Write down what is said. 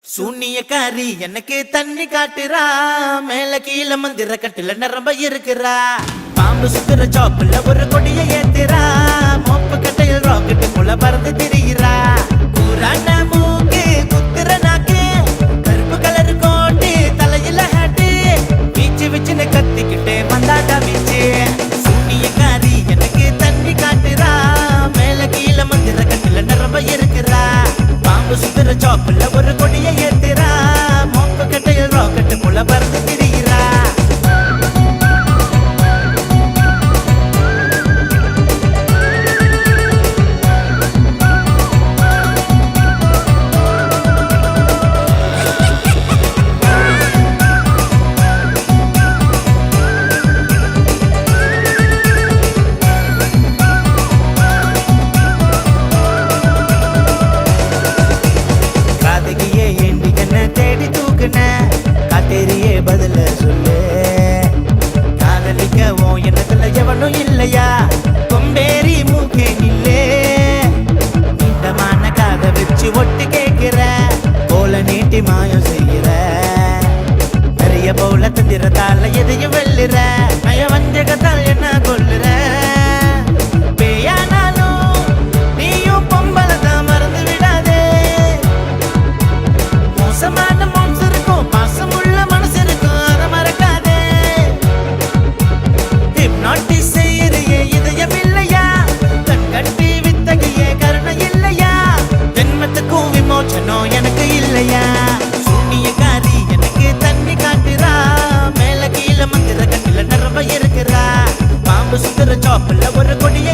சூனியக்காரி எனக்கு தண்ணி காட்டுறா, மேல கீழ மந்திர கட்டுல நிரம்ப இருக்கிறா. பாம்பு சுத்துற சாப்புல ஒரு கொடிய ஏத்துறா, மோப்பு கட்டையில் ராக்கெட்டு போல பறந்து திரிகிறா. கூரான மூக்கு குத்துற நாக்கு, கருப்பு கலர் கோட்டு தலையில ஹேட்டு, வீச்சு வச்சுன்னு கத்திக்கிட்டே வந்தாடா வீச்சு. சூனியக்காரி எனக்கு தண்ணி காட்டுறா, மேல கீழ மந்திர கட்டுல நிரம்ப இருக்கிறா. பாம்பு சுத்துற சாப்புல ஒரு கொடிய ஏத்துறா, மோப்பு கட்டையில் ராக்கெட்டு போல பறந்து திரிகிறா. காதகியே ஏண்டி என்ன தேடி தூக்குன, காத்தேரியே பதில சொல்லு. காதலிக்க ஓ எண்ணத்துல எவனும் இல்லையா, கொம்பேரி மூக்கே நில்லே. நீண்டமான காத வச்சு ஒட்டு கேட்கிற, போல நீட்டி மாயம் செய்கிற. நிறைய போல தந்திரத்தால எதையும் வெல்லுற, நய வஞ்சகத்தால் என்ன கொல்லுற. பேயானாலும் நீயும் பொம்பளை தான் மறந்து விடாதே. மோசமான மனசு இருக்கும், பாசமுள்ள மனசு இருக்கும், அதை மறக்காதே. ஹிப்னாட்டிஸ் செய்யறியே இதயம் இல்லையா, கண் கட்டி வித்தகையே கருணை இல்லையா. ஜென்மத்துக்கும் விமோச்சனம் எனக்கு இல்லையா. சூனியக்காரி எனக்கு தண்ணி காட்டுறா, மேல கீழ மந்திர கட்டில நிரம்ப இருக்கிறா. பாம்பு சுத்துற சாப்புல ஒரு கொடிய